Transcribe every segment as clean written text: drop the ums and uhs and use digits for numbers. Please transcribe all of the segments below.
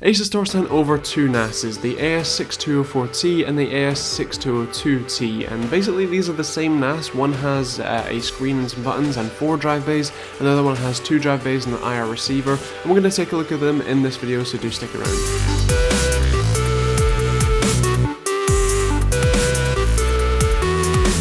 Asustor sent over two NASes, the AS6204T and the AS6202T, and basically these are the same NAS. One has a screen and some buttons and 4 drive bays, and the other one has 2 drive bays and an IR receiver, and we're going to take a look at them in this video, so do stick around.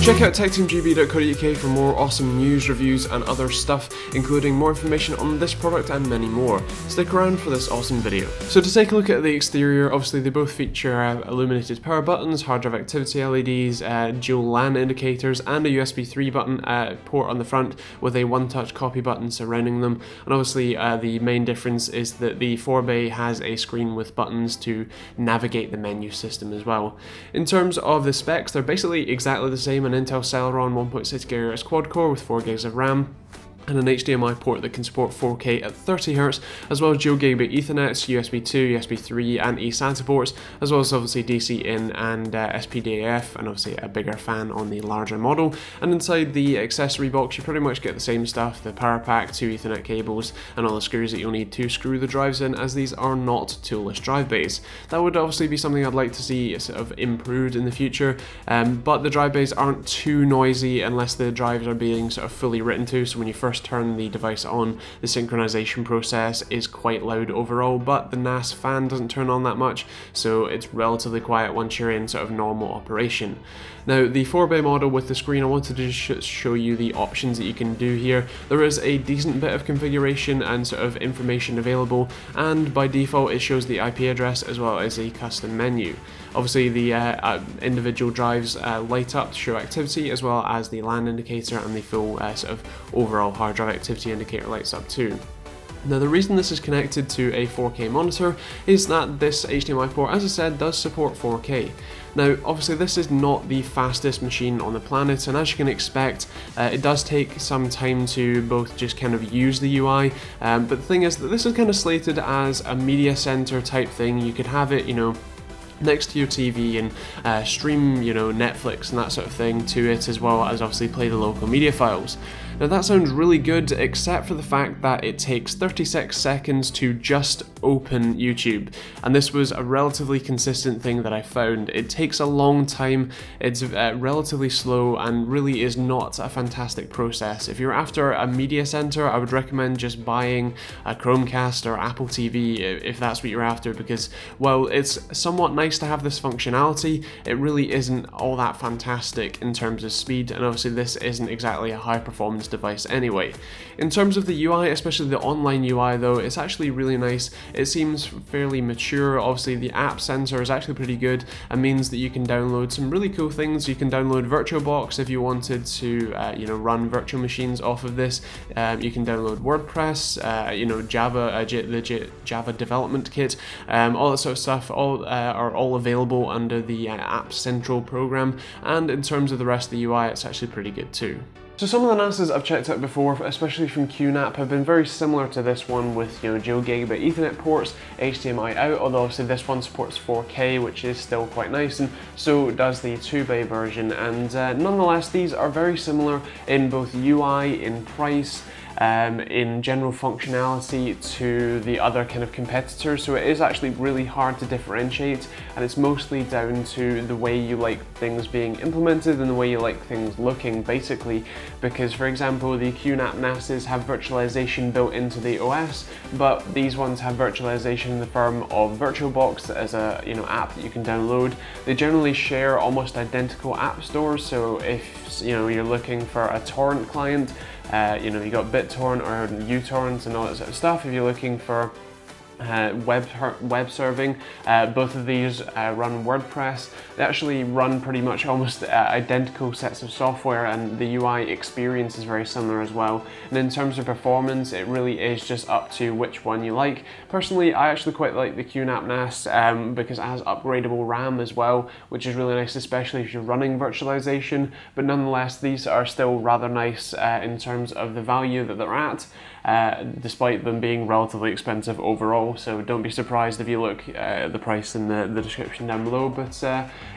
Check out TechteamGB.co.uk for more awesome news, reviews and other stuff, including more information on this product and many more. Stick around for this awesome video. So to take a look at the exterior, obviously they both feature illuminated power buttons, hard drive activity LEDs, dual LAN indicators and a USB 3 button port on the front with a one-touch copy button surrounding them. And obviously the main difference is that the 4-bay has a screen with buttons to navigate the menu system as well. In terms of the specs, they're basically exactly the same. An Intel Celeron 1.6 GHz quad-core with 4 GB of RAM, and an HDMI port that can support 4K at 30Hz, as well as dual gigabit Ethernets, USB 2, USB 3 and eSATA ports, as well as obviously DC in and SPDIF, and obviously a bigger fan on the larger model. And inside the accessory box you pretty much get the same stuff: the power pack, 2 Ethernet cables and all the screws that you'll need to screw the drives in, as these are not toolless drive bays. That would obviously be something I'd like to see sort of improved in the future, but the drive bays aren't too noisy unless the drives are being sort of fully written to, so when you first turn the device on, the synchronization process is quite loud overall, but the NAS fan doesn't turn on that much, so it's relatively quiet once you're in sort of normal operation. Now the 4-bay model with the screen, I wanted to show you the options that you can do here. There is a decent bit of configuration and sort of information available, and by default it shows the IP address as well as a custom menu. Obviously the individual drives light up to show activity, as well as the LAN indicator, and the full sort of overall hard drive activity indicator lights up too. Now the reason this is connected to a 4K monitor is that this HDMI port, as I said, does support 4K. Now obviously this is not the fastest machine on the planet, and as you can expect it does take some time to both just kind of use the UI, but the thing is that this is kind of slated as a media center type thing. You could have it, you know, next to your TV and stream, you know, Netflix and that sort of thing to it, as well as obviously play the local media files. Now that sounds really good, except for the fact that it takes 36 seconds to just open YouTube, and this was a relatively consistent thing that I found. It takes a long time, it's relatively slow, and really is not a fantastic process. If you're after a media center, I would recommend just buying a Chromecast or Apple TV if that's what you're after, because while it's somewhat nice to have this functionality, it really isn't all that fantastic in terms of speed, and obviously this isn't exactly a high performance device anyway. In terms of the UI, especially the online UI though, it's actually really nice. It seems fairly mature. Obviously the app center is actually pretty good and means that you can download some really cool things. You can download VirtualBox if you wanted to you know, run virtual machines off of this. You can download WordPress, you know, Java, the Java development kit, all that sort of stuff, are all available under the App Central program, and in terms of the rest of the UI, it's actually pretty good too. So some of the NASes I've checked out before, especially from QNAP, have been very similar to this one, with, you know, dual gigabit Ethernet ports, HDMI out, although obviously this one supports 4K, which is still quite nice, and so does the 2-bay version, and nonetheless these are very similar in both UI, in price, in general functionality to the other kind of competitors, so it is actually really hard to differentiate, and it's mostly down to the way you like things being implemented and the way you like things looking, basically. Because for example, the QNAP NASes have virtualization built into the OS, but these ones have virtualization in the form of VirtualBox as a, you know, app that you can download. They generally share almost identical app stores, so if, you know, you're looking for a torrent client, you know, you got BitTorrent or uTorrent and all that sort of stuff. If you're looking for web serving, both of these run WordPress. They actually run pretty much almost identical sets of software, and the UI experience is very similar as well. And in terms of performance, it really is just up to which one you like. Personally, I actually quite like the QNAP NAS because it has upgradable RAM as well, which is really nice, especially if you're running virtualization. But nonetheless, these are still rather nice in terms of the value that they're at, despite them being relatively expensive overall. So don't be surprised if you look at the price in the description down below. But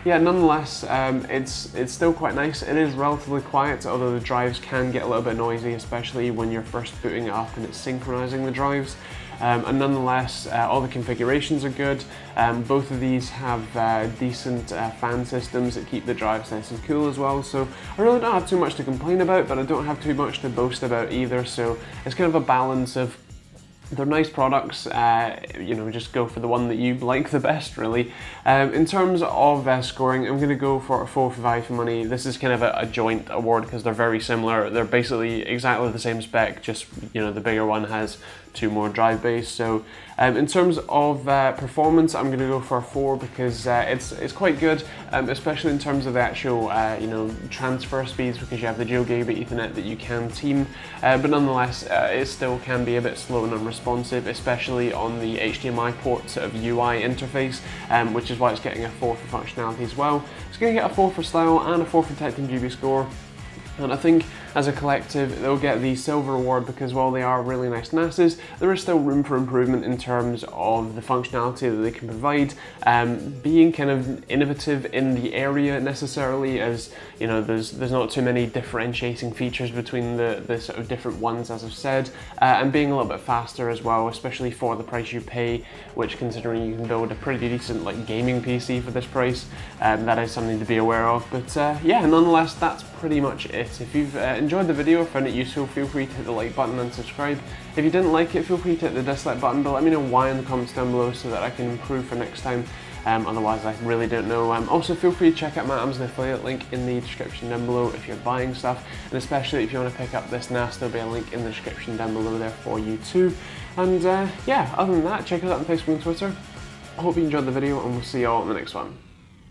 yeah, nonetheless, it's still quite nice. It is relatively quiet, although the drives can get a little bit noisy, especially when you're first booting it up and it's synchronizing the drives. and nonetheless all the configurations are good. Both of these have decent fan systems that keep the drives nice and cool as well, so I really don't have too much to complain about, but I don't have too much to boast about either, so it's kind of a balance of they're nice products, you know, just go for the one that you like the best, really. In terms of scoring, I'm going to go for a 4 for 5 for money. This is kind of a joint award because they're very similar. They're basically exactly the same spec, just, you know, the bigger one has 2 more drive bays. So in terms of performance, I'm going to go for a 4 because it's quite good, especially in terms of the actual you know, transfer speeds, because you have the dual gigabit Ethernet that you can team, but nonetheless it still can be a bit slow and unresponsive, especially on the HDMI port sort of UI interface, which is why it's getting a 4 for functionality as well. It's going to get a 4 for style and a 4 for TechteamGB score. And I think as a collective they'll get the silver award because while they are really nice NASes, there is still room for improvement in terms of the functionality that they can provide, being kind of innovative in the area necessarily, as you know, there's not too many differentiating features between the sort of different ones, as I've said, and being a little bit faster as well, especially for the price you pay, which, considering you can build a pretty decent like gaming PC for this price, that is something to be aware of. But yeah, nonetheless, that's pretty much it. If you've enjoyed the video, found it useful, feel free to hit the like button and subscribe. If you didn't like it, feel free to hit the dislike button, but let me know why in the comments down below so that I can improve for next time. Otherwise, I really don't know. Also, feel free to check out my Amazon affiliate link in the description down below if you're buying stuff, and especially if you want to pick up this NAS, there'll be a link in the description down below there for you too. And yeah, other than that, check us out on Facebook and Twitter. I hope you enjoyed the video, and we'll see you all in the next one.